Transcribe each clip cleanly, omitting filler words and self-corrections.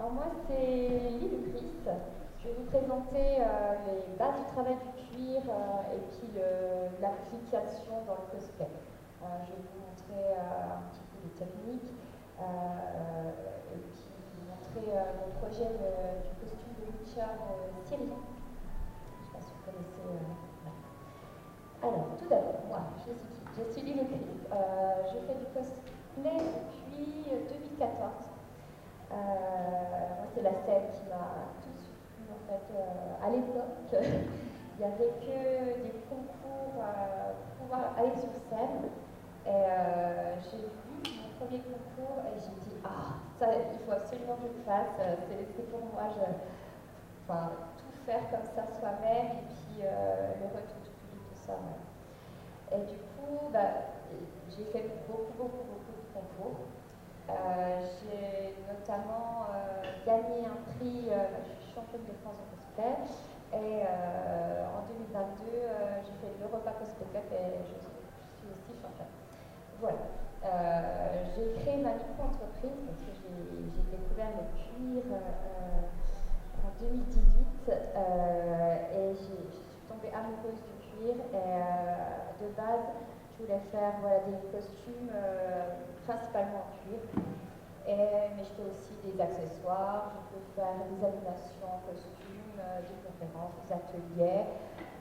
Alors moi, c'est Lily Chris. Je vais vous présenter les bases du travail du cuir et puis l'application dans le cosplay. Je vais vous montrer un petit peu les techniques et puis vous montrer mon projet du costume de Lucia Siri. Je ne sais pas si vous connaissez. Alors, tout d'abord, moi, je suis qui? Je suis Lily Chris. Je fais du cosplay depuis 2014. Moi, c'est la scène qui m'a tout de suite plu, en fait. À l'époque, il n'y avait que des concours pour pouvoir aller sur scène. Et j'ai vu mon premier concours et j'ai dit, ah, ça, il faut absolument que je le fasse. C'est pour moi, enfin, tout faire comme ça soi-même et puis le retour du public, tout ça. Ouais. Et du coup, j'ai fait beaucoup de concours. J'ai notamment gagné un prix, je suis championne de France en cosplay, et en 2022, j'ai fait l'Europa Cosplay Cup et je suis aussi championne. Voilà. J'ai créé ma micro-entreprise parce que j'ai découvert le cuir en 2018 et je suis tombée amoureuse du cuir et de base, je voulais faire des costumes principalement en cuir, mais je fais aussi des accessoires, je peux faire des animations en costume, des conférences, des ateliers.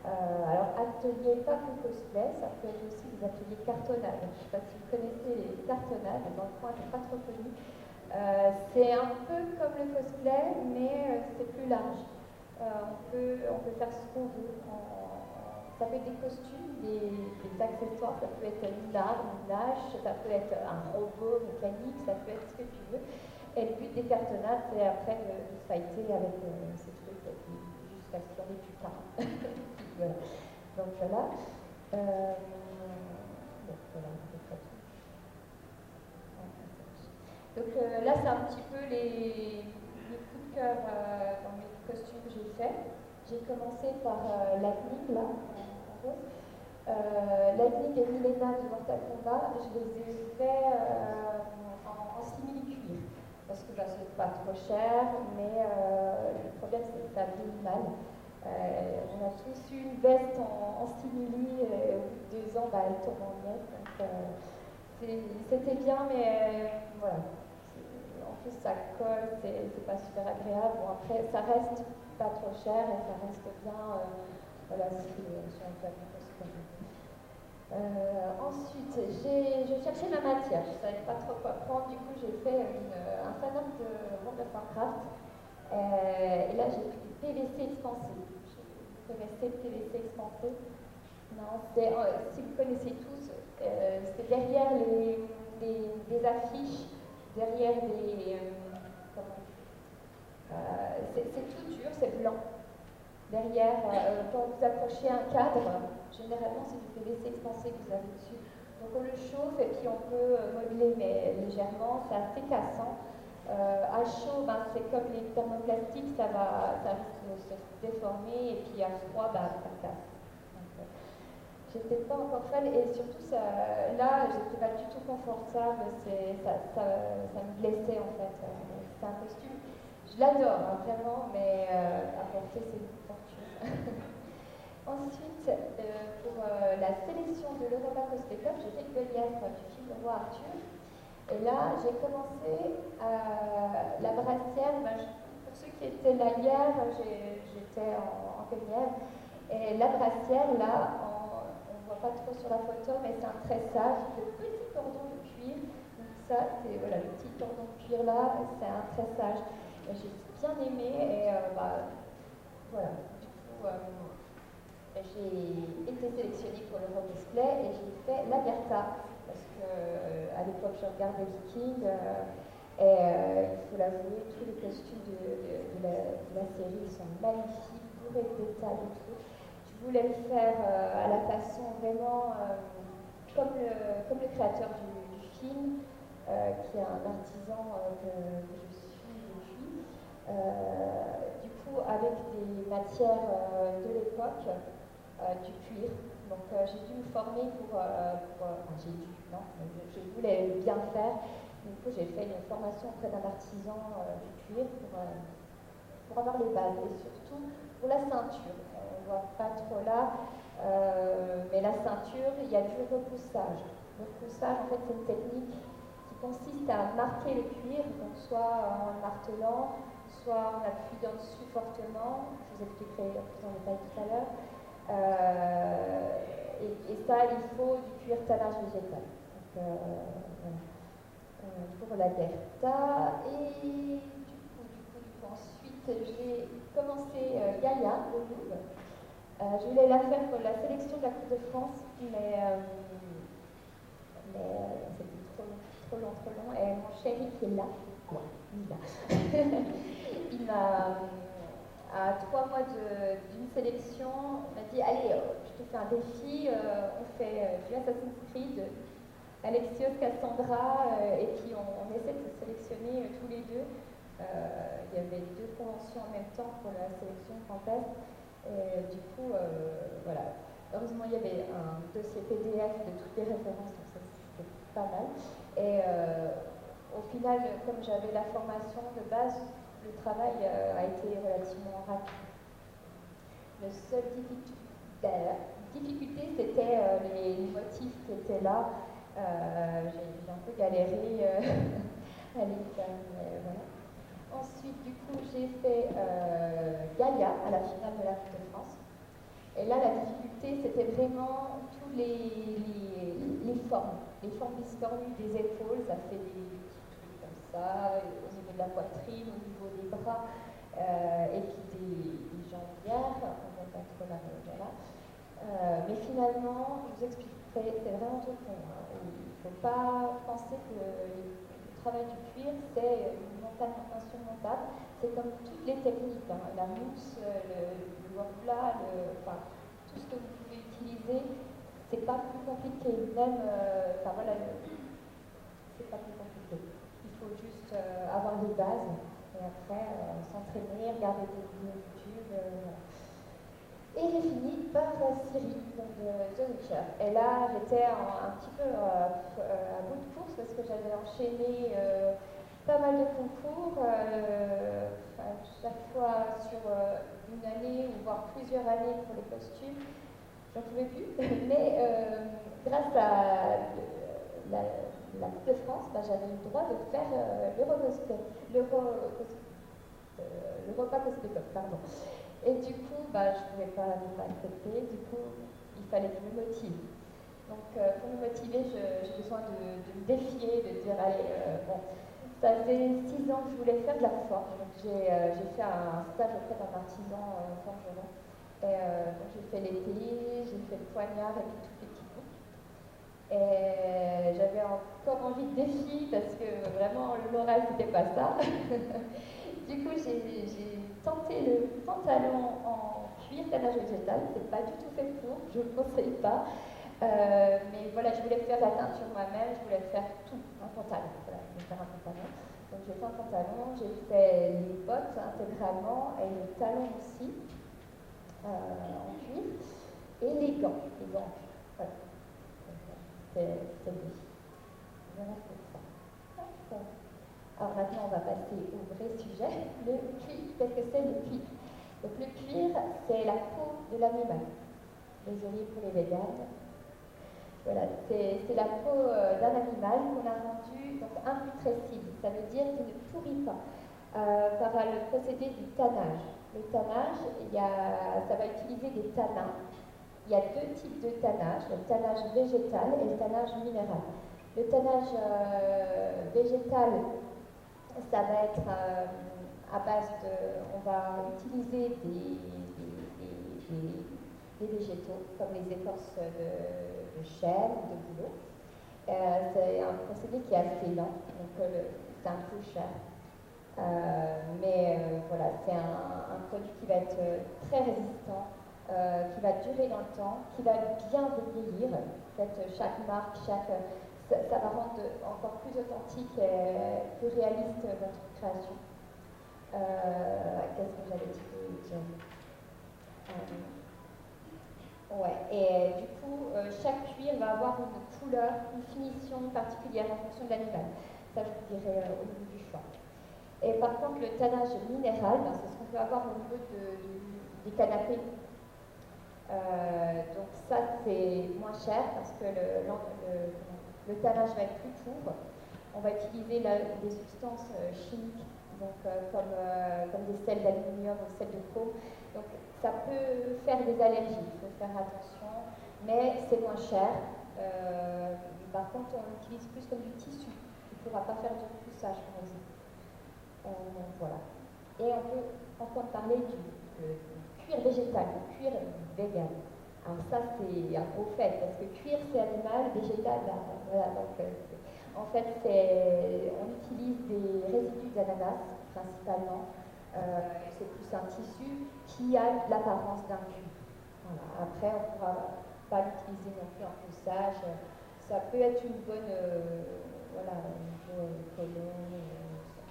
Alors ateliers pas que cosplay, ça peut être aussi des ateliers cartonnage. Je ne sais pas si vous connaissez les cartonnages, dans le coin c'est pas trop connu. C'est un peu comme le cosplay, mais c'est plus large. On peut faire ce qu'on veut. Ça peut être des costumes, des accessoires, ça peut être une arme, une hache, ça peut être un robot mécanique, ça peut être ce que tu veux. Et le but des cartonnades, c'est après de fighter avec ces trucs jusqu'à ce qu'il y en ait plus tard. Voilà. Donc voilà. Bon, voilà, donc là, c'est un petit peu les coups de cœur dans mes costumes que j'ai faits. J'ai commencé par Lightning, là, en rose. Lightning et Milena de Mortal Kombat, je les ai faits en simili-cuir. Parce que c'est pas trop cher, mais le problème, c'est que ça brille mal. On a tous eu une veste en simili, et au bout de 2 ans, elle tombe en miettes. C'était bien, mais voilà. En plus, ça colle, c'est pas super agréable. Bon, après, ça reste pas trop cher et ça reste bien. Voilà, si on peut appeler ça comme ça. Ensuite, je cherchais ma matière. Je savais pas trop quoi prendre. Du coup, j'ai fait un fan-up de World of Warcraft. Et là, j'ai pris du PVC expansé. Vous connaissez le PVC expansé? Non, si vous connaissez tous, c'est derrière des affiches, derrière des... c'est tout dur, c'est blanc. Derrière, quand vous accrochez un cadre, généralement c'est du PVC expansé que vous avez dessus. Donc on le chauffe et puis on peut modeler, mais légèrement, c'est assez cassant. À chaud, c'est comme les thermoplastiques, ça risque de se déformer, et puis à froid, ça casse. J'étais pas encore fan, et surtout là, j'étais pas du tout confortable, ça me blessait en fait. C'est un costume, je l'adore vraiment, mais à porter c'est une fortune. Ensuite, pour la sélection de l'Europa Cosplay Cup, j'ai fait Goliath du film Le Roi Arthur. Et là, j'ai commencé la brassière. Pour ceux qui étaient là hier, j'étais en Goliath. Et la brassière, là, on ne voit pas trop sur la photo, mais c'est un tressage de petits cordons de cuir. Donc ça, c'est le petit cordon de cuir là, c'est un tressage. J'ai bien aimé et voilà. Du coup, j'ai été sélectionnée pour le cosplay et j'ai fait la Bertha. Parce qu'à l'époque, je regardais Vikings et il faut l'avouer, tous les costumes de la série sont magnifiques, bourrés de détails et tout. Je voulais le faire à la façon vraiment comme le créateur du film, qui est un artisan que je suis depuis. Du coup, avec des matières de l'époque, du cuir. Donc j'ai dû me former pour je voulais bien faire. Du coup, j'ai fait une formation auprès d'un artisan du cuir pour avoir les bases et surtout pour la ceinture. On ne voit pas trop là, mais la ceinture, il y a du repoussage. Le repoussage, en fait, c'est une technique qui consiste à marquer le cuir, donc soit en le martelant, soit en appuyant dessus fortement. Je vous expliquerai plus en détail tout à l'heure. Et ça, il faut du cuir tannage végétal. Donc, voilà. Pour la Bertha. Et du coup, ensuite, j'ai commencé Gaïa au Louvre. Je voulais la faire pour la sélection de la Coupe de France, mais c'était trop long. Et mon chéri qui est là, il m'a, à 3 mois d'une sélection, m'a dit allez, je te fais un défi, on fait du Assassin's Creed, Alexios, Cassandra, et puis on essaie de se sélectionner tous les deux. Il y avait 2 conventions en même temps pour la sélection Grand Est. Et du coup, voilà. Heureusement, il y avait un dossier PDF de toutes les références, donc ça c'était pas mal. Et au final, comme j'avais la formation de base, le travail a été relativement rapide. La seule difficulté, c'était les motifs qui étaient là. J'ai un peu galéré à les faire, mais voilà. Ensuite, du coup, j'ai fait Gaïa à la finale de la Coupe de France. Et là, la difficulté, c'était vraiment tous les formes discornues des épaules. Ça fait des petits trucs comme ça, au niveau de la poitrine, au niveau des bras, et puis des jambières. On ne voit pas trop là, voilà. Mais finalement, je vous expliquerai, c'est vraiment tout con. Hein. Il ne faut pas penser que le travail du cuir, c'est une montagne insurmontable. C'est comme toutes les techniques, hein. La mousse, le wapla, enfin, tout ce que vous pouvez utiliser, c'est pas plus compliqué. Même, enfin voilà, c'est pas plus compliqué. Il faut juste avoir les bases et après s'entraîner, regarder des vidéos YouTube. Voilà. Et j'ai fini par Syrie, donc de The Witcher. Et là, j'étais un petit peu à bout de course parce que j'avais enchaîné pas mal de concours, chaque fois sur une année ou voire plusieurs années pour les costumes. J'en pouvais plus. Mais grâce à la Coupe de France, j'avais le droit de faire le repas Cosmécop, pardon. Et du coup, je ne pouvais pas ne pas accepter. Du coup, il fallait que je me motive. Donc, pour me motiver, j'ai besoin de me défier, de dire, allez, bon, ça fait 6 ans que je voulais faire de la forge. Donc, j'ai fait un stage auprès d'un artisan forgeron. Et donc, j'ai fait l'été, j'ai fait le poignard et puis toutes les petits bouts. Et j'avais encore envie de défi parce que vraiment, l'oral, c'était pas ça. Du coup, j'ai tenté le pantalon en cuir tannage végétal. C'est pas du tout fait pour, je ne le conseille pas. Mais voilà, je voulais faire la teinture moi-même, je voulais faire tout, un pantalon. Voilà, je voulais faire un pantalon. Donc j'ai fait un pantalon, j'ai fait les bottes intégralement et le talon aussi en cuir et les gants. Voilà. C'est lui. Voilà pour ça. Alors maintenant, on va passer au vrai sujet, le cuir. Qu'est-ce que c'est le cuir? Donc le cuir, c'est la peau de l'animal. Désolée pour les véganes. Voilà, c'est la peau d'un animal qu'on a rendu donc imputrescible. Ça veut dire qu'il ne pourrit pas par le procédé du tannage. Le tannage, ça va utiliser des tanins. Il y a 2 types de tannage, le tannage végétal et le tannage minéral. Le tannage végétal, ça va être à base de... On va utiliser des végétaux, comme les écorces de chêne ou de bouleau. C'est un procédé qui est assez lent, donc c'est un peu cher. Mais voilà, c'est un produit qui va être très résistant, qui va durer dans le temps, qui va bien vieillir. En fait, chaque marque, ça va rendre encore plus authentique et plus réaliste votre création. Qu'est-ce que j'avais dit? Ouais, et du coup, chaque cuir va avoir une couleur, une finition particulière en fonction de l'animal. Ça, je vous dirai au niveau du choix. Et par contre, le tannage minéral, ben, c'est ce qu'on peut avoir au niveau des canapés. Donc ça, c'est moins cher parce que le tannage va être plus court. On va utiliser des substances chimiques, donc, comme des sels d'aluminium ou sels de chrome. Donc ça peut faire des allergies, il faut faire attention, mais c'est moins cher. Par contre, on l'utilise plus comme du tissu. Il ne pourra pas faire du poussage, par exemple. Voilà. Et on peut encore parler du cuir végétal, du cuir vegan. Alors ça, c'est un gros fait, parce que cuir, c'est animal, végétal, voilà. Donc, en fait, on utilise des résidus d'ananas, principalement. C'est plus un tissu qui a l'apparence d'un cuir. Voilà. Après, on ne pourra pas l'utiliser non plus en poussage. Ça peut être une bonne, voilà,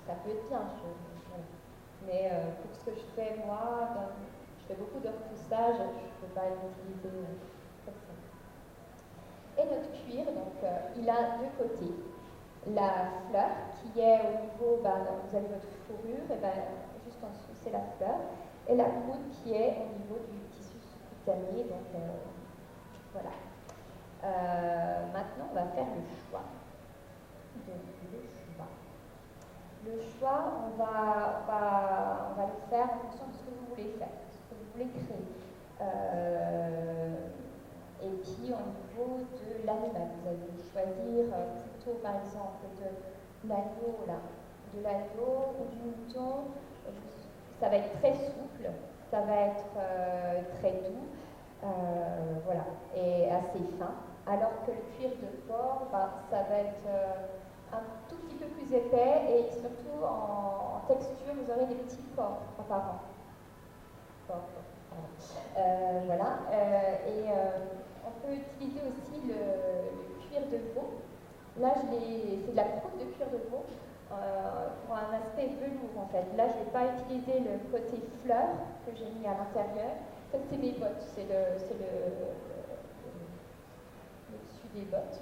ça peut être bien. Voilà. Mais pour ce que je fais, moi, je fais beaucoup de repoussage, je ne peux pas l'utiliser comme ça. Et notre cuir, donc, il a deux côtés. La fleur, qui est au niveau, vous avez votre fourrure, et juste en dessous, c'est la fleur. Et la croûte qui est au niveau du tissu sous-cutané, donc voilà. Maintenant, on va faire le choix. Le choix, on va le faire en fonction de ce que vous voulez faire, de ce que vous voulez créer. Et puis, au niveau de l'animal, vous allez choisir plutôt, par exemple, de l'agneau ou du mouton. Ça va être très souple, ça va être très doux, voilà, et assez fin. Alors que le cuir de porc, ça va être un tout petit peu plus épais et surtout en texture, vous aurez des petits pores apparents. Voilà. On peut utiliser aussi le cuir de veau. Là, c'est de la croûte de cuir de veau pour un aspect velours en fait. Là, je ne vais pas utiliser le côté fleur que j'ai mis à l'intérieur. Ça, c'est mes bottes, c'est le dessus des bottes.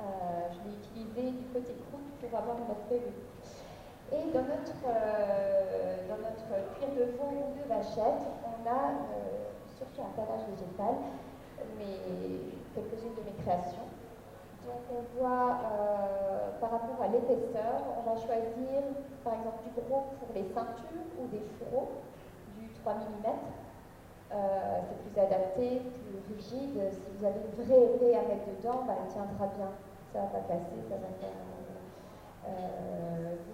Je l'ai utilisé du côté croûte pour avoir un aspect velours. Et dans notre cuir de veau ou de vachette, on a surtout un tannage végétal, mais quelques-unes de mes créations. Donc on voit par rapport à l'épaisseur, on va choisir par exemple du gros pour les ceintures ou des fourreaux du 3 mm. C'est plus adapté, plus rigide. Si vous avez une vraie épée à mettre dedans, elle tiendra bien. Ça ne va pas casser, ça va faire.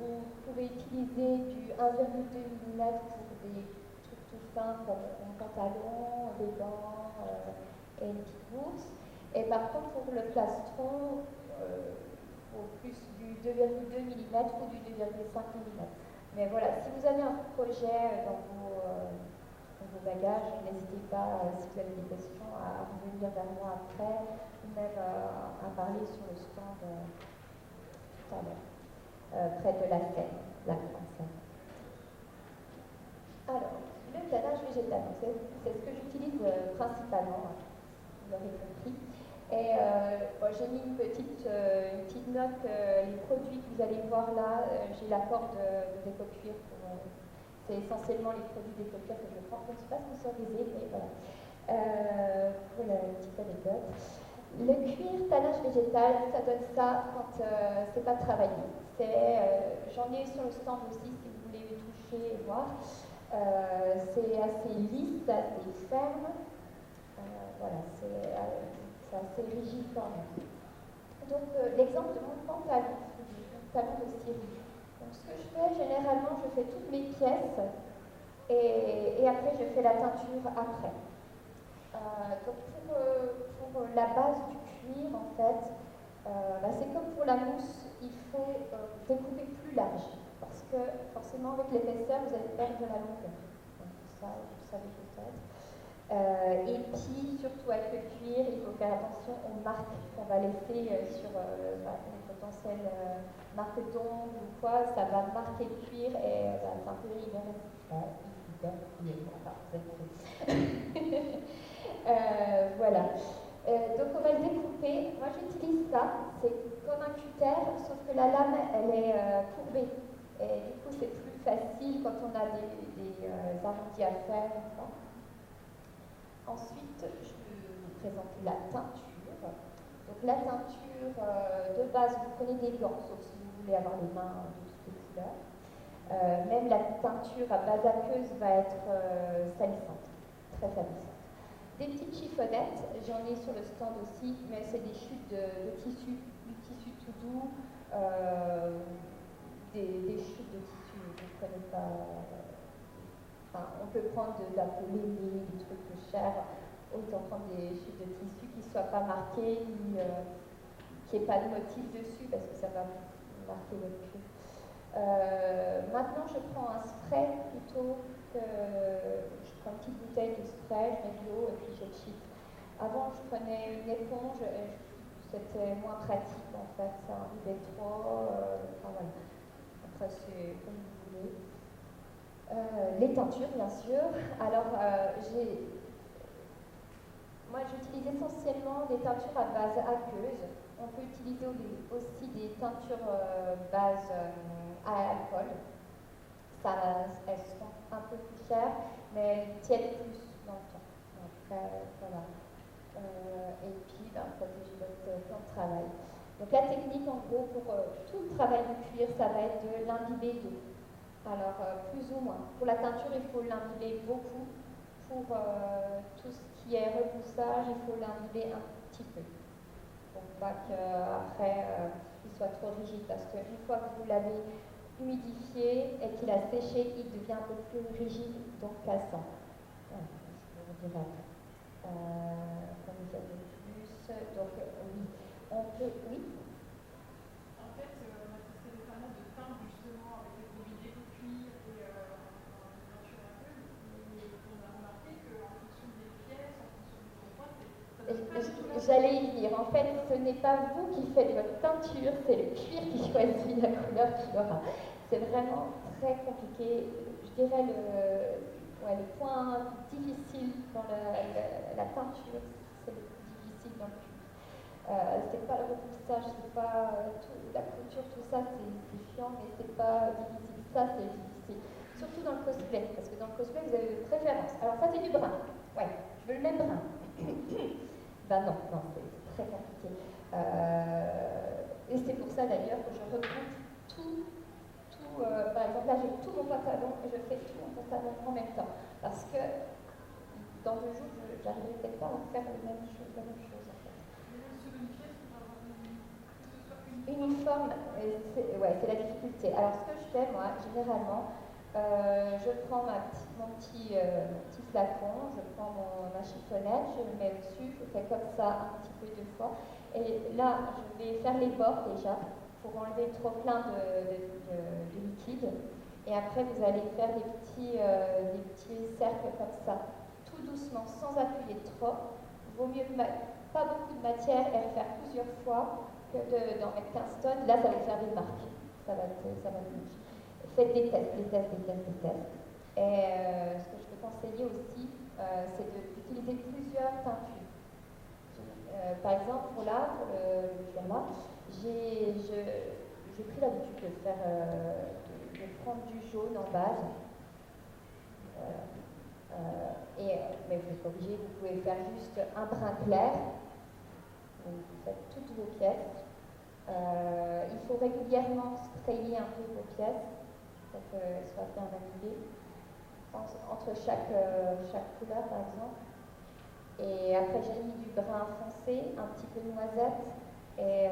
Vous pouvez utiliser du 1,2 mm pour des trucs tout fins comme un pantalon, des gants et une petite bourse. Et par contre, pour le plastron, au plus du 2,2 mm ou du 2,5 mm. Mais voilà, si vous avez un projet dans vos bagages, n'hésitez pas, si vous avez des questions, à revenir vers moi après, ou même à parler sur le stand tout à l'heure, près de la Seine, la Grande Seine. Alors, le tannage végétal, c'est ce que j'utilise principalement, vous l'aurez compris. Et j'ai mis une petite note, les produits que vous allez voir là, j'ai l'accord de Déco-Cuir c'est essentiellement les produits Déco-Cuir que je prends. Je ne suis pas sponsorisée, mais voilà. Pour la petite anecdote. Le cuir tannage végétal, ça donne ça quand c'est pas travaillé. J'en ai sur le stand aussi si vous voulez les toucher et voir. C'est assez lisse, assez ferme. Voilà, c'est assez rigide quand même. Donc l'exemple de mon pantalon de Syrie. Donc ce que je fais, généralement, je fais toutes mes pièces et après je fais la teinture après. Donc pour la base du cuir, en fait, c'est comme pour la mousse, il faut découper plus large parce que forcément avec l'épaisseur, vous allez perdre de la longueur. Donc ça, vous le savez peut-être. Et puis, surtout avec le cuir, il faut faire attention aux marques qu'on va laisser sur une potentielle marque d'ongles ou quoi. Ça va marquer le cuir et c'est un peu irréversible. Voilà. Donc, on va le découper. Moi, j'utilise ça. C'est comme un cutter, sauf que la lame, elle est courbée. Et du coup, c'est plus facile quand on a des arrondis à faire. Enfin. Ensuite, je vais vous présenter la teinture. Donc la teinture, de base, vous prenez des gants, sauf si vous voulez avoir les mains de toutes les couleurs. Même la teinture à base aqueuse va être salissante, très salissante. Des petites chiffonnettes, j'en ai sur le stand aussi, mais c'est des chutes de tissu, du tissu tout doux, des chutes de tissu, vous ne prenez pas. Enfin, on peut prendre de la polémie, des trucs chers, autant prendre des chutes de tissu qui ne soient pas marquées, qui n'aient pas de motif dessus, parce que ça va marquer votre cuir. Maintenant, je prends un spray plutôt que. Je prends une petite bouteille de spray, je mets de l'eau et puis je chiffre. Avant, je prenais une éponge et c'était moins pratique en fait, ça arrivait trop. Enfin, voilà. Après, c'est comme vous voulez. Les teintures, bien sûr. Alors, moi, j'utilise essentiellement des teintures à base aqueuse. On peut utiliser aussi des teintures base à alcool. Elles sont un peu plus chères, mais elles tiennent plus dans le temps. Après, voilà. Et puis, protéger votre plan de travail. Donc la technique, en gros, pour tout le travail du cuir, ça va être de l'imbiber d'eau. Alors, plus ou moins. Pour la teinture, il faut l'imbiber beaucoup. Pour tout ce qui est repoussage, il faut l'imbiber un petit peu. Pour pas qu'après, il soit trop rigide. Parce qu'une fois que vous l'avez humidifié et qu'il a séché, il devient un peu plus rigide, donc cassant. Voilà, je vous dirai après. Comme vous avez plus, donc oui, on peut, oui. En fait, on a testé récemment de teindre justement avec des produits déco-cuir et une peinture aqueuse, mais on a remarqué qu'en fonction des pièces, en fonction du endroit, ça donne pas du tout la. J'allais y venir. En fait, ce n'est pas vous qui faites votre teinture, c'est le cuir qui choisit la couleur qu'il aura. C'est vraiment très compliqué. Je dirais le point difficile dans la teinture, c'est le plus difficile dans le cuir. C'est pas le repoussage, c'est pas tout, la couture, tout ça, c'est chiant, mais c'est pas difficile. Ça, c'est difficile. Surtout dans le cosplay, parce que dans le cosplay, vous avez des préférences. Alors ça, c'est du brun. Ouais, je veux le même brun. Ben non, c'est très compliqué. Et c'est pour ça d'ailleurs que je regroupe tout. Par exemple, là j'ai tout mon pantalon et je fais tout mon pantalon en même temps. Parce que dans 2 jours, j'arriverai peut-être pas à faire la même chose en fait. Sur une pièce, on va avoir que ce soit uniforme, c'est la difficulté. Alors ce que je fais moi, généralement, je prends mon petit flacon, je prends ma chiffonnette, je le mets au-dessus, je fais comme ça un petit peu 2 fois. Et là, je vais faire les bords déjà pour enlever trop plein de liquide. Et après, vous allez faire des petits cercles comme ça, tout doucement, sans appuyer trop. Vaut mieux pas beaucoup de matière et refaire plusieurs fois que d'en mettre 15 tonnes. Là, ça va faire des marques. Ça va marcher. Faites des tests. Et ce que je peux conseiller aussi, c'est d'utiliser plusieurs teintures. Par exemple, pour le pyjama, j'ai pris l'habitude de prendre du jaune en base. Mais vous n'êtes pas obligé, vous pouvez faire juste un brun clair. Donc, vous faites toutes vos pièces. Il faut régulièrement sprayer un peu vos pièces pour qu'elles soient bien validées. Entre chaque couleur, par exemple. Et après, j'ai mis du brun foncé, un petit peu de noisette et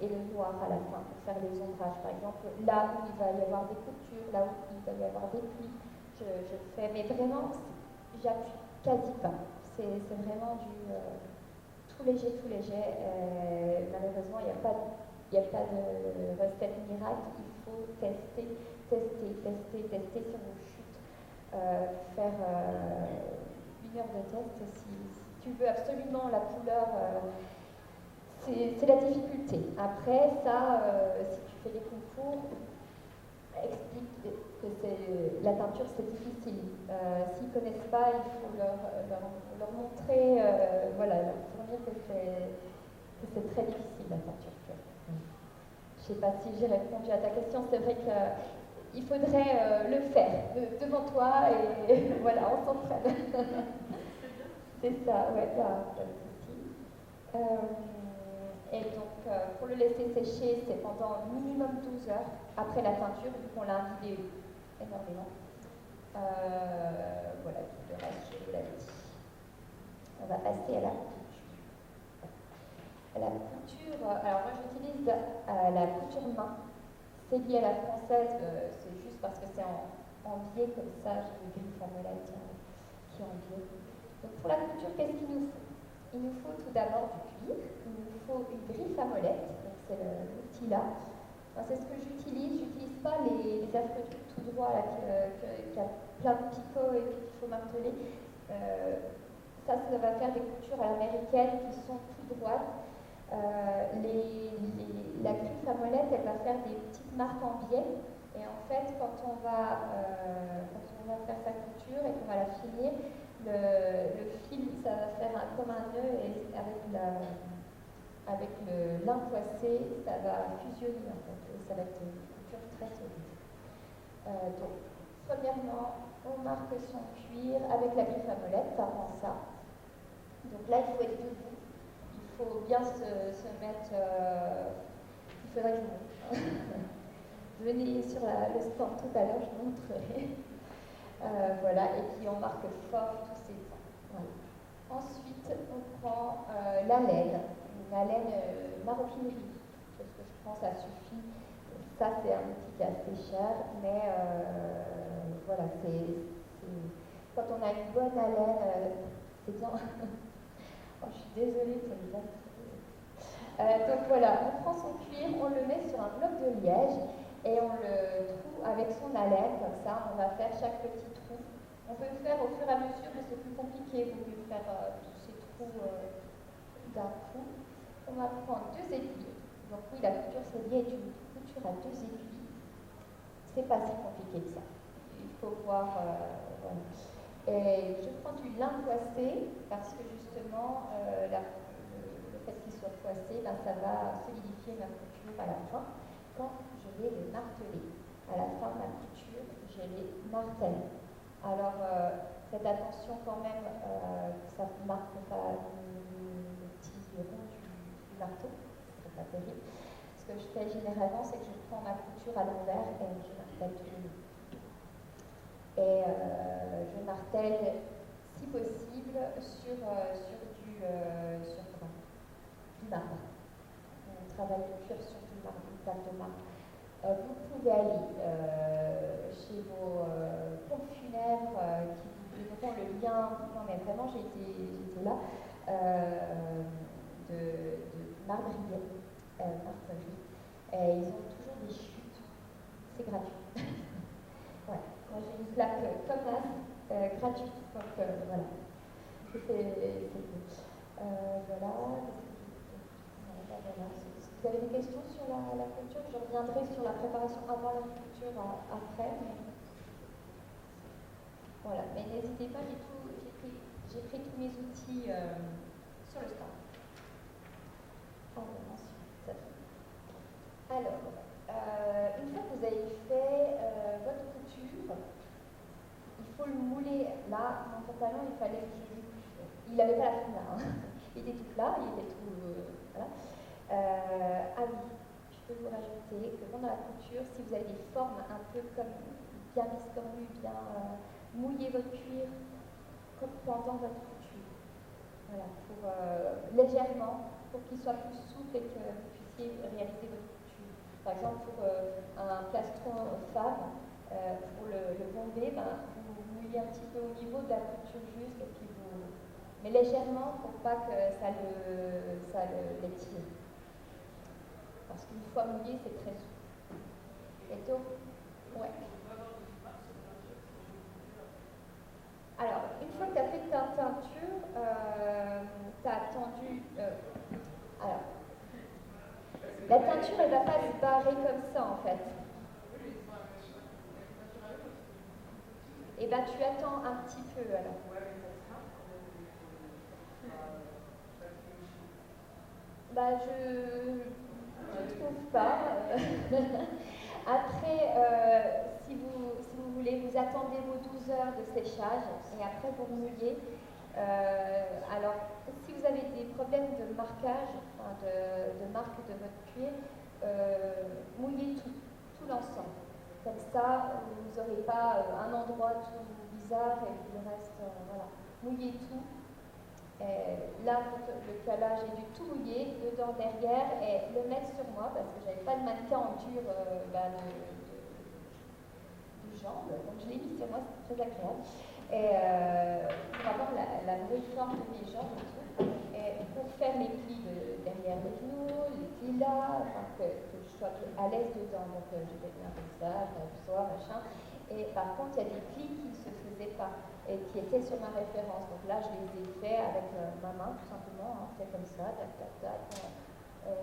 le noir à la fin pour faire les ombrages. Par exemple, là où il va y avoir des coutures, là où il va y avoir des plis, je fais, mais vraiment, j'appuie quasi pas. C'est vraiment tout léger. Malheureusement, il n'y a pas de recette miracle. Il faut tester sur vos chutes. Faire 1 heure de test si tu veux absolument la couleur. C'est la difficulté. Après, ça, si tu fais des concours, explique que la teinture c'est difficile. S'ils ne connaissent pas, il faut leur montrer, leur fournir que c'est très difficile la teinture. Je ne sais pas si j'ai répondu à ta question. C'est vrai qu'il faudrait le faire devant toi et voilà, on s'entraîne. C'est ça, ouais, pas de souci. Et donc, pour le laisser sécher, c'est pendant minimum 12 heures après la teinture, vu qu'on l'a vidé énormément. Voilà, tout le reste, je vous l'avais dit. On va passer à la couture. La couture, alors moi j'utilise la couture main. C'est lié à la française, c'est juste parce que c'est en biais comme ça, j'ai une griffe à molette qui est en biais. Donc pour la couture, qu'est-ce qu'il nous faut? Il nous faut tout d'abord du cuir, il nous faut une griffe à molette, donc c'est l'outil là. C'est ce que j'utilise. J'utilise pas les affreux trucs tout droit là, qui a plein de picots et puis qu'il faut marteler. Ça va faire des coutures à l'américaine qui sont tout droites. La griffe à molette, elle va faire des petites marques en biais. Et en fait, quand on va faire sa couture et qu'on va la finir, le fil, ça va faire comme un nœud et avec le lin poissé, ça va fusionner en fait, et ça va être une couture très solide. Donc, premièrement, on marque son cuir avec la griffe à molette, ça rend ça. Donc là, il faut être debout, il faut bien se mettre. Il faudrait que je vous montre. Venez sur le stand tout à l'heure, je vous montrerai. Voilà, et puis on marque fort tous ces points. Voilà. Ensuite, on prend la laine. La laine maroquinerie, ce que je prends, ça suffit. Ça, c'est un outil qui est assez cher, mais voilà, quand on a une bonne haleine, c'est bien. Oh, je suis désolée, c'est bizarre. Donc voilà, on prend son cuir, on le met sur un bloc de liège et on le troue avec son haleine, comme ça, on va faire chaque petit trou. On peut le faire au fur et à mesure, mais c'est plus compliqué, vous pouvez faire tous ces trous d'un coup. On va prendre 2 aiguilles. Donc oui, la couture sellier est une couture à 2 aiguilles. C'est pas si compliqué que ça. Il faut voir. Voilà. Et je prends du lin poissé parce que justement, le fait qu'il soit poissé, ben, ça va solidifier ma couture à la fin quand je vais le marteler. À la fin de ma couture, je les martèle. Alors, faites attention quand même que ça ne marque pas le petit rond du marteau, c'est pas terrible. Ce que je fais généralement, c'est que je prends ma couture à l'envers et je martèle tout le long. Et je martèle, si possible, sur du marbre. On travaille le cuir sur du marbre, une table de marbre. Vous pouvez aller chez vos pompes funèbres qui vous donneront le lien. Non, mais vraiment, j'étais là. De marbrier, marterie. Et ils ont toujours des chutes. C'est gratuit. Ouais. Moi, j'ai une plaque Thomas gratuite. Donc, voilà. C'est cool. Voilà. Voilà. Vous avez des questions sur la couture? Je reviendrai sur la préparation avant la couture après. Voilà, mais n'hésitez pas, j'ai pris tous mes outils sur le stand. Alors, une fois que vous avez fait votre couture, il faut le mouler. Là, mon pantalon, il fallait que il n'avait pas la forme là. Hein. Il était tout plat, il était tout... voilà. Ah oui, je peux vous rajouter que pendant la couture, si vous avez des formes un peu comme bien biscornues, bien mouillez votre cuir comme pendant votre couture. Voilà, légèrement, pour qu'il soit plus souple et que vous puissiez réaliser votre couture. Par exemple, pour un plastron femme, pour le bomber, ben, vous mouillez un petit peu au niveau de la couture juste, et puis mais légèrement pour pas que ça l'étire. Parce qu'une fois mouillé, c'est très souple. Et donc, ouais. Alors, une fois que tu as fait ta teinture, tu as attendu. Alors, la teinture, elle ne va pas se barrer comme ça en fait. Et bien, tu attends un petit peu alors. Bah, trouve pas. Après, si vous voulez, vous attendez vos 12 heures de séchage et après vous mouillez. Alors, si vous avez des problèmes de marquage, enfin de marque de votre cuir, mouillez tout l'ensemble. Comme ça, vous n'aurez pas un endroit tout bizarre et puis le reste, voilà. Mouillez tout. Là, le calage est du tout mouillé, dedans, derrière, et le mettre sur moi, parce que j'avais pas de mannequin en dur de jambes, donc je l'ai mis sur moi, c'était très agréable. Et pour avoir la vraie forme de mes jambes et tout. Et pour faire les plis derrière les genoux, les plis là, enfin, que je sois à l'aise dedans. Donc je vais bien comme ça, machin. Et par contre, il y a des plis qui ne se faisaient pas et qui étaient sur ma référence. Donc là, je les ai faits avec ma main, tout simplement. Hein, c'est comme ça, tac, tac, tac.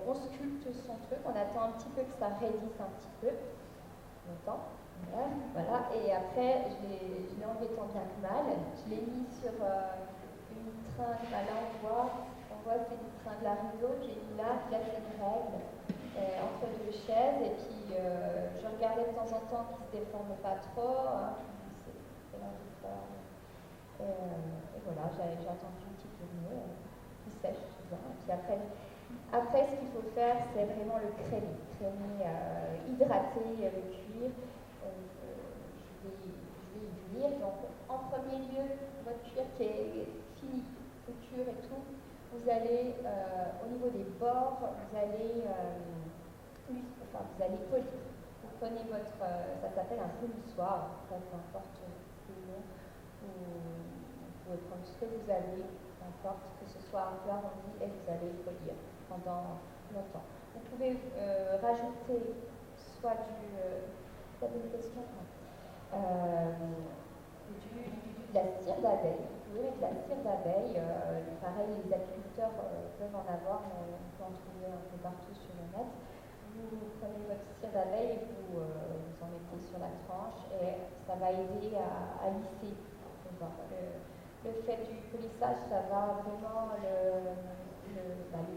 On sculpte son truc, on attend un petit peu que ça raidisse un petit peu. Longtemps. Voilà. Et après, je l'ai enlevé tant bien que mal. Je l'ai mis sur une tringle. Là, on voit c'est une tringle à rideau. J'ai mis là, c'est une règle entre deux chaises. Et puis, je regardais de temps en temps qu'il ne se déforme pas trop. Hein. C'est l'indifférent. Et voilà, j'ai attendu un petit peu mieux, qu'il sèche tout ça. Et puis après, ce qu'il faut faire, c'est vraiment le crémer, hydrater le cuir. Je vais y venir. Donc, en premier lieu, votre cuir qui est fini, couture et tout, vous allez, au niveau des bords, vous allez polir. Vous prenez votre, ça s'appelle un polissoir, peu importe le nom, vous pouvez prendre ce que vous avez, peu importe, que ce soit un peu arrondi, et vous allez polir pendant longtemps. Vous pouvez rajouter soit vous avez une question de la cire d'abeille. Vous pouvez mettre de la cire d'abeille. Pareil, les agriculteurs peuvent en avoir, mais on peut en trouver un peu partout sur le net. Vous prenez votre cire d'abeille et vous en mettez sur la tranche et ça va aider à lisser. Le fait du polissage, ça va vraiment le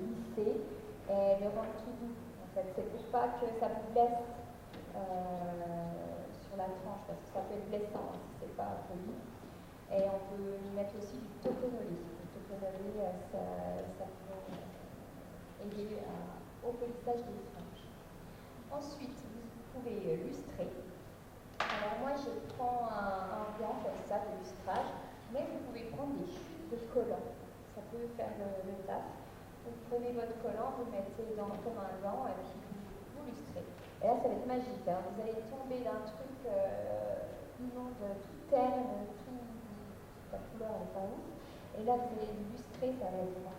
lisser et le rendre tout doux. En fait, c'est pour pas que ça vous blesse sur la tranche, parce que ça peut être blessant si c'est pas poli. Et on peut y mettre aussi du toponolé. Le toponolé, ça peut aider au polissage des franges. Ensuite, vous pouvez lustrer. Alors moi, je prends un gant comme ça de lustrage, mais vous pouvez prendre des chutes de collant. Ça peut faire le taf. Vous prenez votre collant, vous le mettez comme un gant et puis vous lustrez. Et là, ça va être magique. Hein. Vous allez tomber d'un truc immonde, tout terne, la couleur n'est pas ouf. Et là, vous allez lustrer, ça va être bon.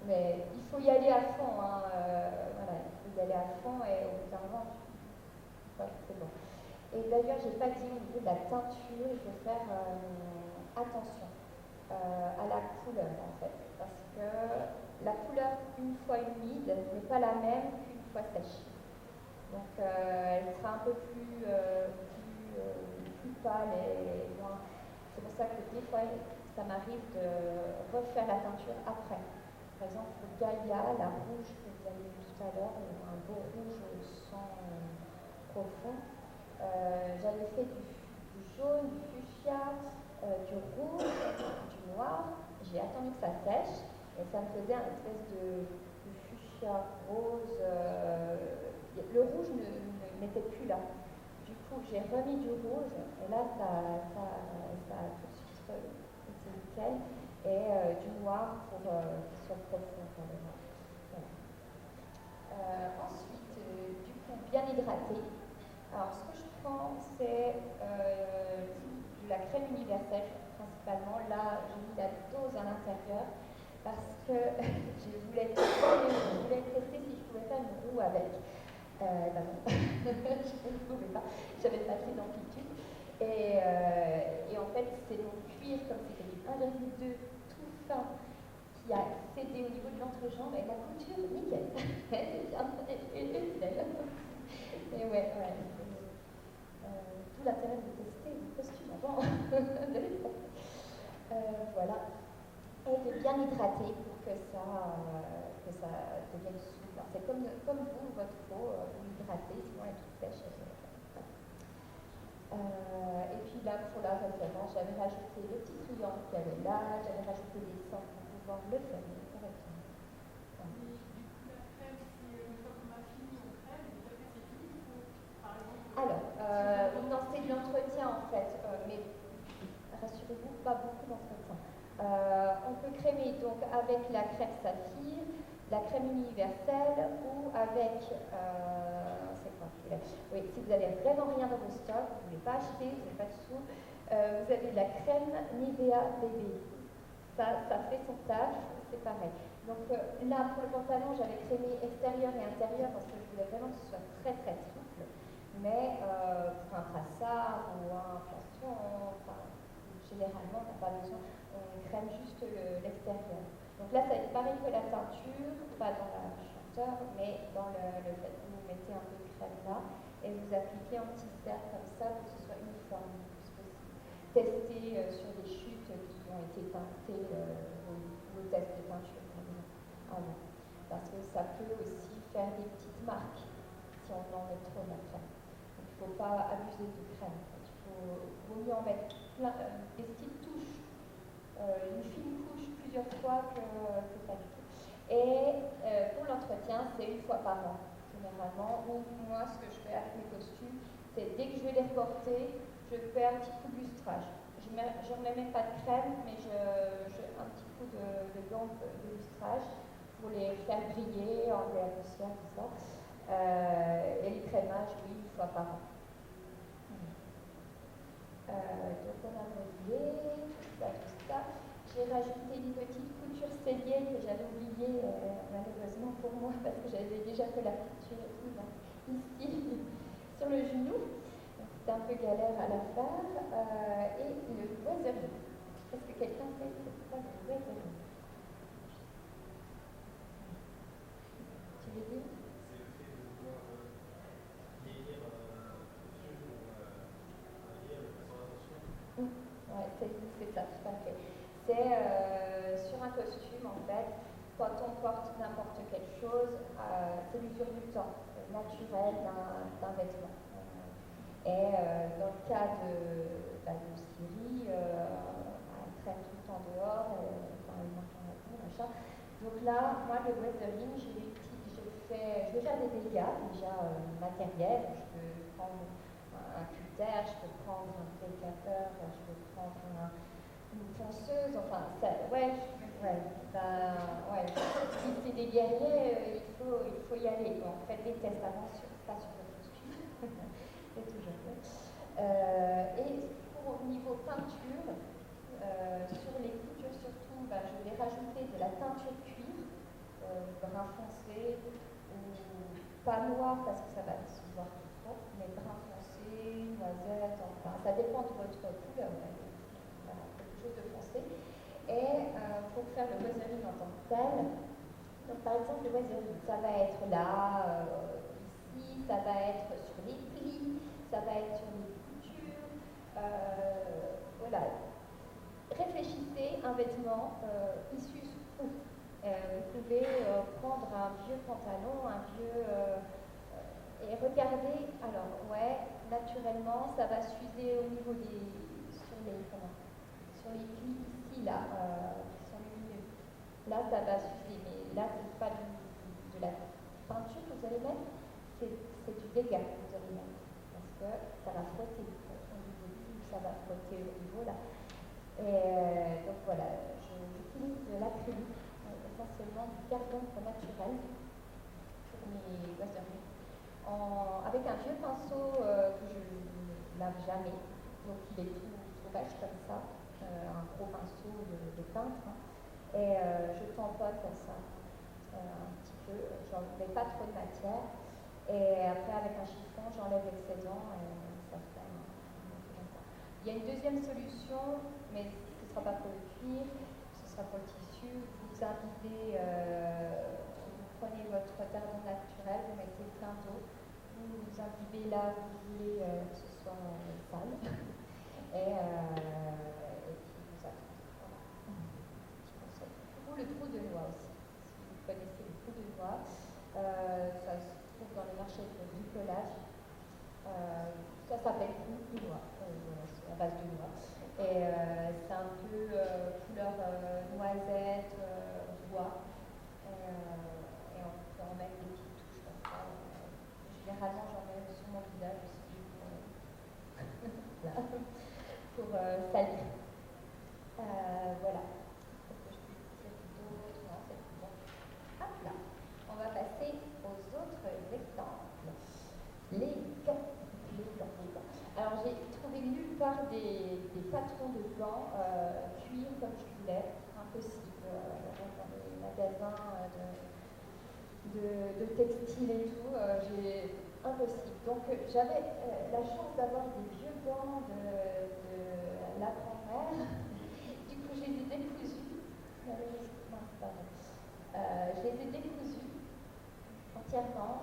Mais il faut y aller à fond. Hein. Voilà, il faut y aller à fond et au bout d'un moment, c'est bon. Et d'ailleurs, je n'ai pas dit au niveau de la teinture, il faut faire attention à la couleur en fait. Parce que la couleur, une fois humide, n'est pas la même qu'une fois sèche. Donc, elle sera un peu plus pâle et moins. C'est pour ça que des fois, ça m'arrive de refaire la teinture après. Par exemple, le Galia, la rouge que vous avez vu tout à l'heure, un beau rouge sang profond. J'avais fait du jaune, du fuchsia, du rouge, du noir. J'ai attendu que ça sèche et ça me faisait une espèce de fuchsia rose. Le rouge n'était plus là. Du coup, j'ai remis du rouge et là, ça a tout de suite été nickel. Et du noir pour qu'il soit profond. Voilà. Ensuite, du coup, bien hydraté. Alors, ce que je prends, c'est de la crème universelle, principalement. Là, j'ai mis la dose à l'intérieur parce que je voulais tester si je pouvais faire une roue avec. Ben non, je ne pouvais pas. J'avais pas assez d'amplitude. Et en fait, c'est mon cuir, comme c'était du 1,2 tout fin, qui a cédé au niveau de l'entrejambe et la couture, nickel. C'est bien, et ouais. Tout l'intérêt de tester le costume avant de l'époque. Voilà. Et de bien hydrater pour que ça devienne souple C'est comme vous, votre peau, vous l'hydratez, sinon elle est toute sèche. Et puis là, pour la référence, j'avais rajouté le petit triangle qu'il y avait là, j'avais rajouté des centres pour pouvoir le fermer correctement. Mais du coup, la crème, si une fois qu'on a fini, on crème, et puis après c'est fini, il faut, par exemple... Alors, non, c'est de l'entretien en fait, mais rassurez-vous, pas beaucoup d'entretien. On peut crémer donc avec la crème saphir, la crème universelle ou avec, c'est quoi celui-là? Oui, si vous avez vraiment rien dans vos stocks, vous ne voulez pas acheter, vous n'avez pas de sous, vous avez de la crème Nivea bébé. Ça fait son taf, c'est pareil. Donc là, pour le pantalon, j'avais crémé extérieur et intérieur parce que je voulais vraiment que ce soit très très souple. Mais pour un brassard ou un plastron, enfin, généralement, on n'a pas besoin, on crème juste l'extérieur. Donc là, ça va être pareil que la teinture, pas dans la chanteur, mais dans le fait que vous mettez un peu de crème là et vous appliquez un petit cercle comme ça pour que ce soit uniforme le plus possible. Tester sur des chutes qui ont été teintées, vos tests de peinture par exemple, avant. Parce que ça peut aussi faire des petites marques si on en met trop de la crème. Donc il ne faut pas abuser de crème. Il vaut mieux en mettre plein, des petites touches, une fine couche plusieurs fois que pas du tout. Et pour l'entretien, c'est une fois par an, généralement. Ou moi, ce que je fais avec mes costumes, c'est dès que je vais les reporter, je fais un petit coup de lustrage. Je ne mets même pas de crème, mais un petit coup de gant de lustrage pour les faire briller, enlever la poussière, tout ça. Et les crémages, oui, une fois par an. Donc on a relié tout ça. J'ai rajouté une petite couture cellier que j'avais oubliée malheureusement pour moi parce que j'avais déjà fait la couture ici sur le genou. C'était un peu galère à la faire. Et le boiserie. Est-ce que quelqu'un sait c'est quoi le boiserie? Tu veux dire? Ouais, c'est ça, tout à fait. C'est sur un costume, en fait, quand on porte n'importe quelle chose, c'est l'usure du temps naturel d'un vêtement. Dans le cas de Siri, elle traîne tout le temps dehors, elle marche en vêtements, machin. Donc là, moi, le weathering, je vais faire des dégâts déjà matériels. Je peux prendre un cutter, je peux prendre un décateur, je peux prendre une ponceuse, enfin, si c'est des guerriers, il faut y aller. Bon, faites des tests avant, pas sur le costume, c'est toujours bon. Et au niveau peinture, sur les coutures surtout, je vais rajouter de la teinture cuir, brun foncé, ou pas noir parce que ça va se voir tout trop, mais brun foncé, noisette, enfin ça dépend de votre couleur, voilà, quelque chose de foncé. Et pour faire le weathering en tant que tel, donc par exemple le weathering, ça va être là, ici, ça va être sur les plis, ça va être sur les coutures, voilà. Réfléchissez un vêtement issu où vous pouvez prendre un vieux pantalon, et regardez, alors ouais, naturellement, ça va s'user au niveau sur les plis ici, là, sur le milieu. Là, ça va s'user, mais là, c'est pas de la peinture que vous allez mettre, c'est du dégât que vous allez mettre, parce que ça va frotter au niveau du, ça va frotter au niveau là. Et donc voilà, j'utilise de l'acrylique, essentiellement du carbone naturel pour mes boiseries. Avec un vieux pinceau que je ne lave jamais, donc il est tout vache comme ça, un gros pinceau de peintre, et je tamponne comme ça un petit peu, j'en mets pas trop de matière, et après avec un chiffon j'enlève l'excédent et ça fait un comme ça. Il y a une deuxième solution, mais ce ne sera pas pour le cuir, ce sera pour le tissu. Vous imbibez, vous prenez votre tardon naturel, vous mettez plein d'eau, vous imbibez là où vous voulez que ce soit sale, et puis vous attendez. Voilà. Petit conseil. Ou le trou de noix aussi, si vous connaissez le trou de noix. Ça se trouve dans les marchés de bricolage. Ça s'appelle du noix, à base de noix. Et c'est un peu couleur noisette, bois. Et on peut en mettre des petites touches comme ça. Généralement, j'en mets sur mon visage aussi pour salir. Voilà. Est-ce que je peux dire d'autres? Non, c'est bon. Hop là. On va passer aux autres exemples. Les gants. Alors, j'ai trouvé nulle part des patrons de gants cuir comme je voulais. Impossible. Dans les magasins de textile et tout, impossible. Donc, j'avais la chance d'avoir des vieux gants de la grand-mère. Du coup, je les ai décousus. Je les ai décousus entièrement.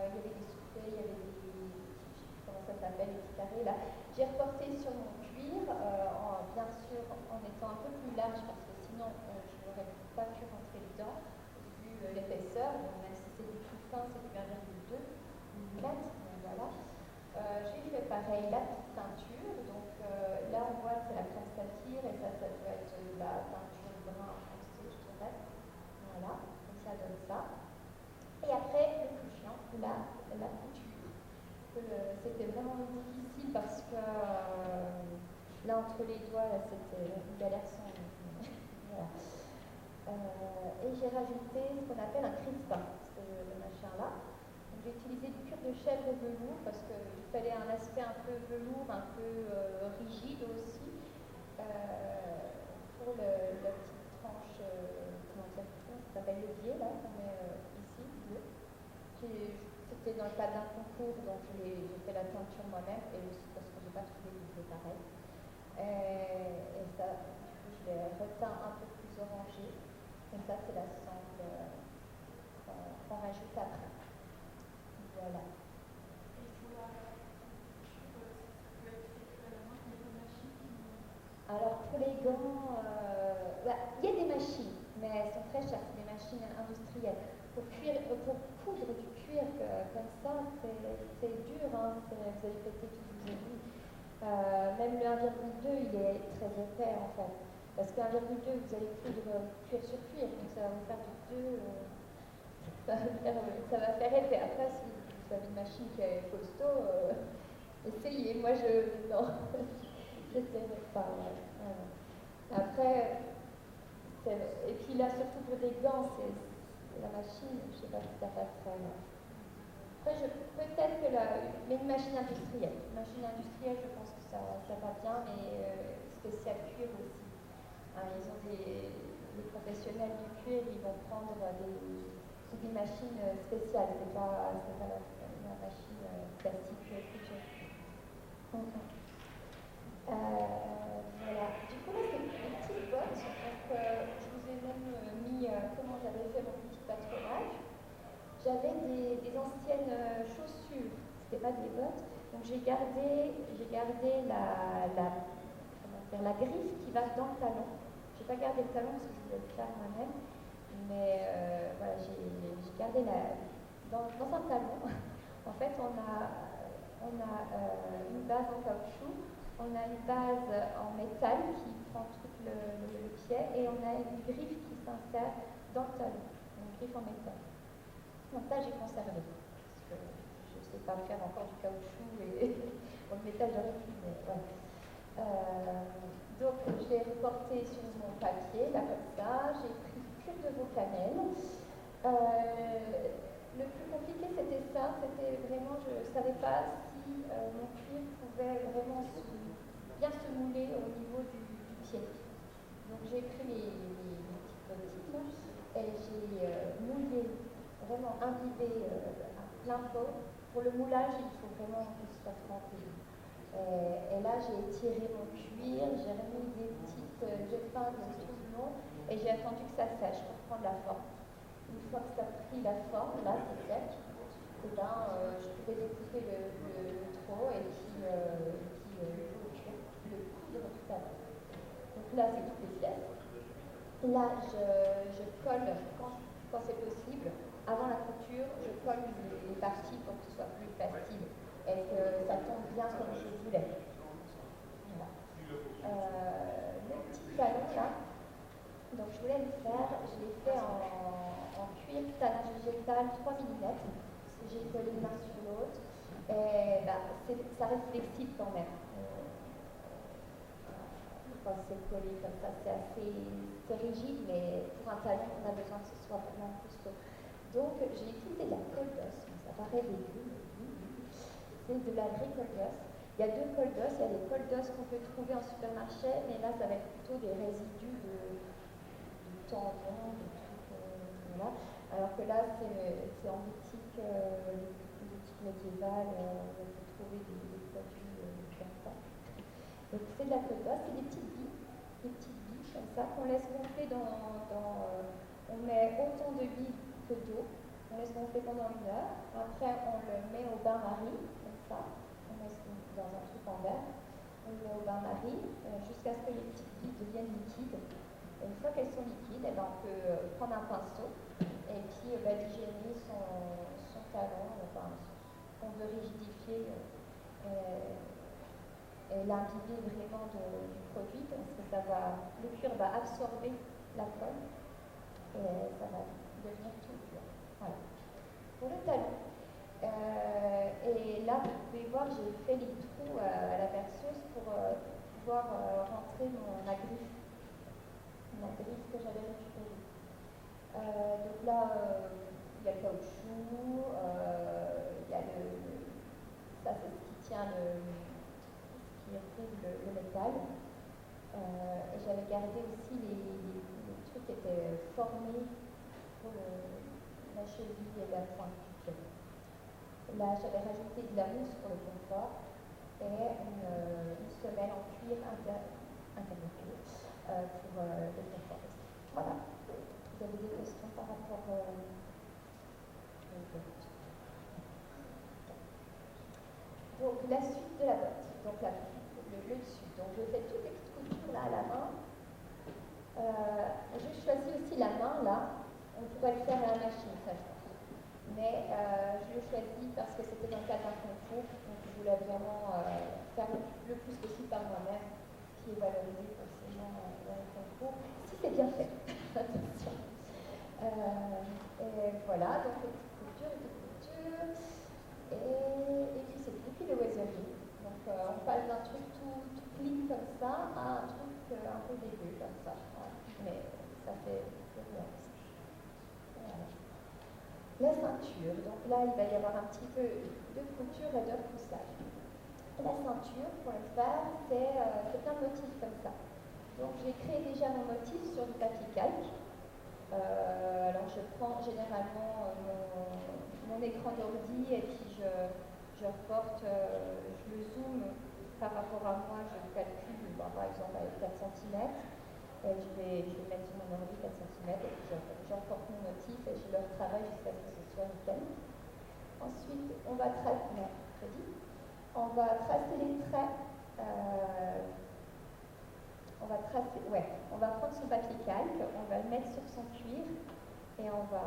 Il y avait des soufflets, il y avait des, je sais plus comment ça s'appelle, les petits carrés là. J'ai reporté sur mon cuir, bien sûr en étant un peu plus large parce que sinon je n'aurais pas pu rentrer dedans vu l'épaisseur. Même si c'est du tout fin, c'est du 1,2 mm. Voilà. J'ai fait pareil, la petite teinture. Donc là on voit que c'est la crème saphir et ça doit être la teinture brun foncé, je dirais. Voilà, donc ça donne ça. Et après, le plus chiant, la couture. C'était vraiment difficile parce que là, entre les doigts, là, c'était une galère sans. Voilà. Et j'ai rajouté ce qu'on appelle un crispin, le machin-là. J'ai utilisé du cuir de chèvre velours parce qu'il fallait un aspect un peu velours, un peu rigide aussi. Pour la petite tranche, comment ça s'appelle, le biais, là, qu'on met ici, bleu. C'était dans le cadre d'un concours, donc j'ai fait la teinture moi-même, et aussi parce que je n'ai pas trouvé de bleu pareil. Et ça, du coup, je l'ai reteint un peu plus orangé. Et ça, c'est la sangle qu'on rajoute après. Voilà. Et pour la couture, ça peut être fait à la main avec des machines qui... Alors, pour les gants, il y a des machines, mais elles sont très chères, c'est des machines industrielles. Pour coudre du cuir comme ça, c'est dur, hein, vous allez péter tout ce que vous avez vu. Même le 1,2, il est très épais en fait. Parce que 1,2, vous allez coudre cuir sur cuir, donc ça va vous faire du 2, ça va faire épais. Après, si vous avez une machine qui est costaud, essayez. Moi, non, je n'essaierai pas. Ouais. Après, et puis là, surtout pour des gants, c'est la machine, je ne sais pas si ça passerait. Après, peut-être que mais une machine industrielle. Une machine industrielle, je pense que ça va bien, mais spécial cuir aussi. Hein, les professionnels du cuir, ils vont prendre des machines spéciales, c'est pas la machine classique couture. Voilà. Du coup, là, c'est des petites bottes. Donc, je vous ai même mis comment j'avais fait mon petit patronage. J'avais des anciennes chaussures, c'était pas des bottes, donc j'ai gardé la griffe qui va dans le talon. J'ai pas gardé le talon parce que je voulais le faire moi-même, mais voilà, j'ai gardé dans un talon. En fait, on a une base en caoutchouc, on a une base en métal qui prend tout le pied, et on a une griffe qui s'insère dans le talon, une griffe en métal. Donc ça, j'ai conservé, parce que je ne sais pas faire encore du caoutchouc et bon, le métal, j'aurais pu, mais voilà. Donc, je l'ai reporté sur mon papier, là, comme ça. J'ai pris du cuir de veau cannelle. Le plus compliqué, c'était ça. C'était vraiment, je ne savais pas si mon cuir pouvait vraiment bien se mouler au niveau du pied. Donc, j'ai pris les petites bottines, là, et j'ai moulé, vraiment imbibé à plein pot. Pour le moulage, il faut vraiment que ce soit trempé. Et là, j'ai étiré mon cuir, j'ai remis des petites épingles tout le long, et j'ai attendu que ça sèche pour prendre la forme. Une fois que ça a pris la forme, là, c'est sec, et ben, je pouvais découper le trot et puis le coudre tout à l'heure. Donc là, c'est toutes les pièces. Là, je colle quand c'est possible. avant la couture, je colle les parties pour que ce soit plus facile et que ça tombe bien comme je voulais. Voilà. Le petit talon là, donc je voulais le faire, je l'ai fait en cuir talon végétal 3 mm, que j'ai collé l'un sur l'autre, et bah, ça reste flexible quand même. Quand c'est collé comme ça, c'est rigide, mais pour un talon, on a besoin que ce soit vraiment costaud. Donc j'ai utilisé de la colle d'os, ça paraît dégueu, c'est de la vraie colle d'os. Il y a deux colles d'os, il y a les colles d'os qu'on peut trouver en supermarché, mais là ça va être plutôt des résidus de tendons, de trucs, voilà. Alors que là c'est en boutique, médiévale, on peut trouver des produits comme ça. Donc c'est de la colle d'os, c'est des petites billes comme ça qu'on laisse gonfler on met autant de billes que d'eau, on laisse gonfler pendant 1 heure, après on le met au bain-marie, comme ça, on met dans un truc en verre, on le met au bain-marie jusqu'à ce que les petites billes deviennent liquides. Et une fois qu'elles sont liquides, on peut prendre un pinceau et puis digérer son talon, enfin, qu'on veut rigidifier et l'imbiber vraiment du produit parce que le cuir va absorber la colle et ça va devenir tout dur. Voilà. Pour le talon. Et là, vous pouvez voir, j'ai fait les trous à la perceuse pour pouvoir rentrer ma griffe que j'avais récupérée. Donc là, il y a le caoutchouc, il y a ça c'est ce qui tient qui recouvre le métal. Et j'avais gardé aussi les trucs qui étaient formés pour la cheville et la pointe du pied. Là, j'avais rajouté de la mousse pour le confort et une semelle en cuir intermédiaire pour le confort aussi. Voilà. Vous avez des questions par rapport au Donc la suite de la botte, donc le dessus. Donc je fais toutes les petites coutures là à la main. Je choisis aussi la main là. On pourrait le faire à la machine, ça je pense. Mais je l'ai choisi parce que c'était dans le cadre d'un concours. Donc je voulais vraiment faire le plus possible par moi-même, ce qui est valorisé forcément dans le concours. Si c'est bien fait, attention. Et voilà, donc les petites coutures. Et puis c'est tout. Et puis le weathering. Donc on passe d'un truc tout clean comme ça à un truc un peu dégueu comme ça. Voilà. Mais ça fait bien. Voilà. La ceinture. Donc là, il va y avoir un petit peu de couture et de repoussage. La ceinture, pour le faire, c'est un motif comme ça. Donc j'ai créé déjà mon motif sur du papier calque. Alors je prends généralement mon écran d'ordi et puis je reporte, je le zoome par rapport à moi, je calcule par exemple avec 4 cm et je vais mettre sur mon ordi 4 cm et puis je reporte mon motif et je le retravaille jusqu'à ce que ce soit nickel. Ensuite on va tracer les traits. On va prendre son papier calque, on va le mettre sur son cuir et on va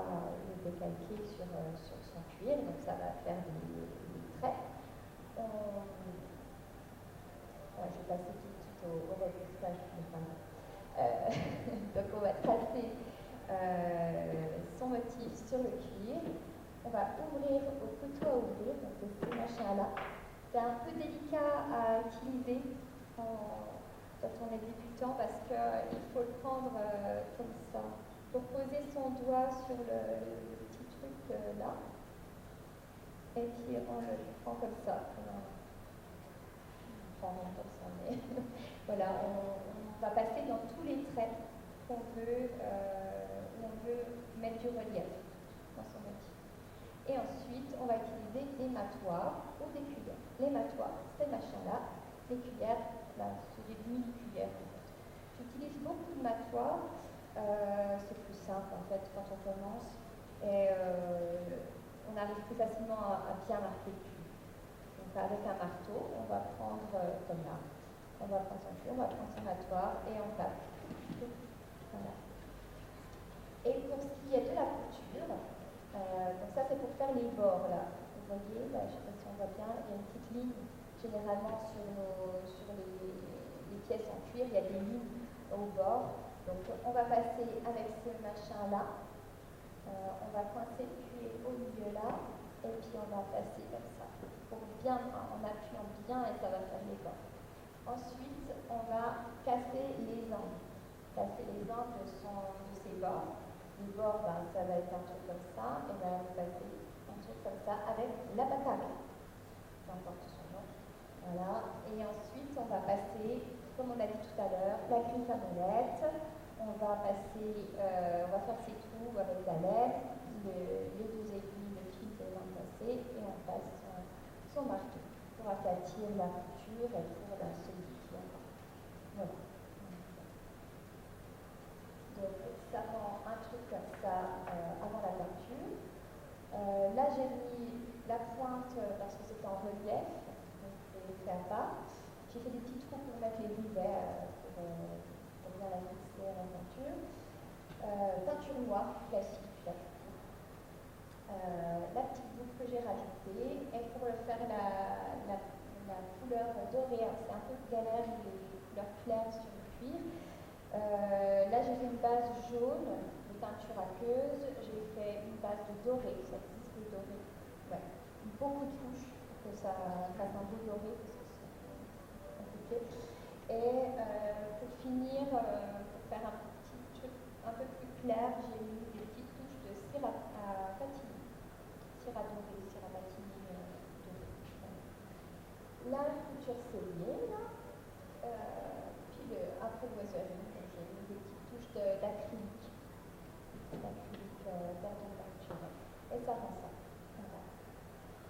le décalquer sur son cuir, donc ça va faire des traits. Je vais passer tout de suite au repoussage, donc on va tracer son motif sur le cuir. On va ouvrir au couteau à ouvrir, donc c'est ce machin-là. C'est un peu délicat à utiliser quand on est débutant parce qu'il faut le prendre comme ça. Pour poser son doigt sur le petit truc là. Et puis on le prend comme ça. Enfin, non comme ça, mais voilà, on va passer dans tous les traits où on veut mettre du relief dans son motif. Et ensuite, on va utiliser des matoirs ou des cuillères. Les matoirs, c'est machin-là. Les cuillères, là, c'est des mini-cuillères en fait. J'utilise beaucoup de matoirs. C'est plus simple en fait quand on commence. Et on arrive plus facilement à bien marquer le cuir. Donc avec un marteau, on va prendre comme là. On va prendre son cuir, on va prendre son matoire et on tape. Voilà. Et pour ce qui est de la couture, Donc ça c'est pour faire les bords là. Vous voyez, là, je ne sais pas si on voit bien, il y a une petite ligne généralement sur les pièces en cuir, il y a des lignes au bord. Donc on va passer avec ce machin là, on va coincer le cuir au milieu là, et puis on va passer comme ça, pour bien, en appuyant bien, et ça va faire les bords. Ensuite, on va casser les angles. Casser les angles de ces bords. Les bords, ben, ça va être un truc comme ça, et ben, on va passer un truc comme ça avec la batave. Peu importe son nom. Voilà. Et ensuite, on va passer, comme on a dit tout à l'heure, la griffe à molette. On va passer, on va faire ses trous avec la lèvre, les deux aiguilles, le fil de l'emplacé, et on passe son marteau pour aplatir la couture et pour la solidifier. Voilà. Donc ça rend un truc comme ça avant la peinture. Là j'ai mis la pointe parce que c'était en relief, donc c'est fait à part. J'ai fait des petits trous pour mettre les rivets pour bien la fixer à la peinture. Peinture noire classique. La petite boucle que j'ai rajoutée, et pour le faire la couleur dorée, c'est un peu galère les couleurs claires sur le cuir. Là j'ai fait une base jaune de peinture aqueuse, j'ai fait une base de doré, ça existe le doré, ouais. Beaucoup de touches pour que ça fasse un beau doré parce que c'est compliqué. Et pour finir, pour faire un petit truc un peu plus clair, j'ai mis des petites touches de cire à patiner. Cire à doré, cire à patiner doré. Là, la couture c'est lié, là. Puis après le wasoring, j'ai mis des petites touches d'acrylique. D'acrylique d'argent peinture. Et ça rend ça. Voilà.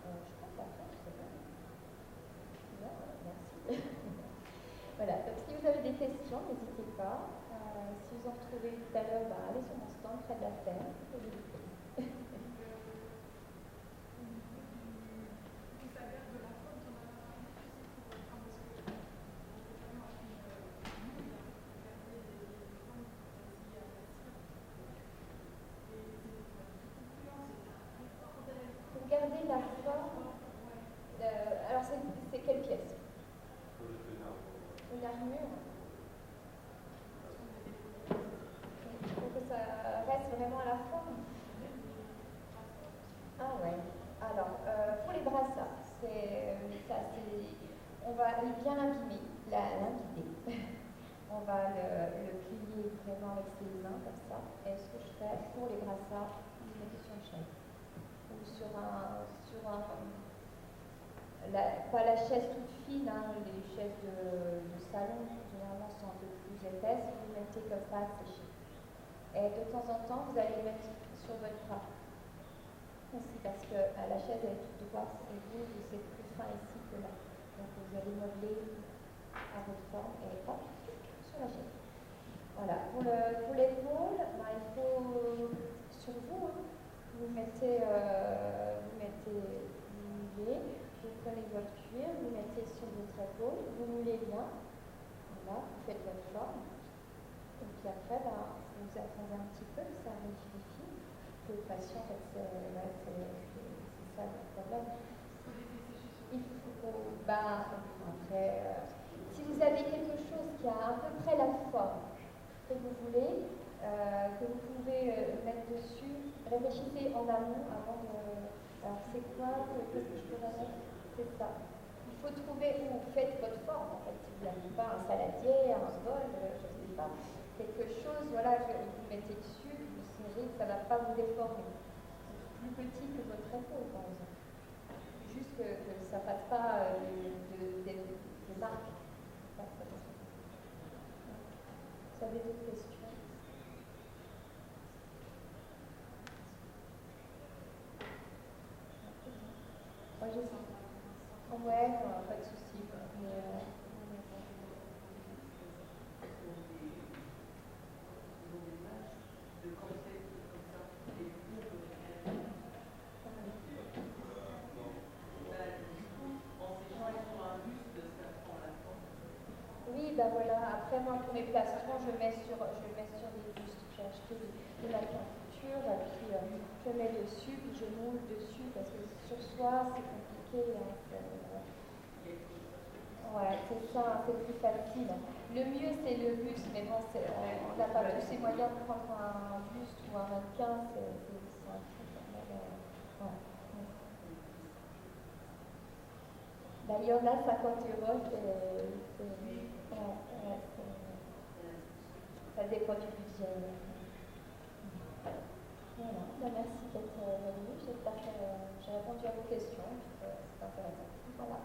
Je crois que la fin, c'est bon. Bien, merci. Voilà, donc si vous avez des questions, n'hésitez pas. Si vous en retrouvez tout à l'heure, allez sur mon stand, près de la ferme. Pour garder la forme, alors c'est quelle pièce? Une armure. Il faut que ça reste vraiment à la forme. Ah ouais. Alors, pour les brassards, on va bien l'imbiber, On va le plier vraiment avec ses mains comme ça. Et ce que je fais pour les brassards, je mets sur une chaise ou pas la chaise toute fine, hein, les chaises de salon généralement sont un peu plus épaisses. Vous mettez comme ça à sécher. Et de temps en temps, vous allez le mettre sur votre bras. Aussi parce que la chaise est toute droite et vous, c'est plus fin ici que là. Donc vous allez modeler à votre forme et hop, sur la chaise. Voilà. Pour l'épaule, il faut sur vous, hein, vous mettez vous prenez votre cuir, vous mettez sur votre épaule, vous moulez bien. Voilà, vous faites votre forme. Et puis après, vous attendez un petit peu que ça rigidifie. De toute façon, en fait, c'est ça le problème. Il faut, après, si vous avez quelque chose qui a à peu près la forme que vous voulez, que vous pouvez mettre dessus, réfléchissez en amont avant de. Alors, c'est quoi? Qu'est-ce que je pourrais mettre? C'est ça. Il faut trouver où vous faites votre forme, en fait. Si vous n'avez pas un saladier, un bol, je ne sais pas, quelque chose, voilà, que vous mettez dessus, vous serrez, ça ne va pas vous déformer. C'est plus petit que votre épaule, par exemple. Juste que ça ne fasse pas des marques. Vous avez d'autres questions? Moi, j'ai ça. Ouais, pas de souci. Oui, voilà. Après, moi, pour mes plastrons, je mets sur des bustes. J'ai acheté des laquins. couture, puis je mets dessus, puis je moule dessus, parce que sur soi, c'est compliqué. Hein, ouais, c'est ça, c'est plus facile. Le mieux, c'est le buste, mais bon, on n'a pas tous ces moyens de prendre un buste ou un mannequin, c'est un truc ouais. Bah, il y en a 50 €, ça dépend du budget. Voilà, bah, merci d'être venu. J'espère que j'ai répondu à vos questions. C'est intéressant. Voilà.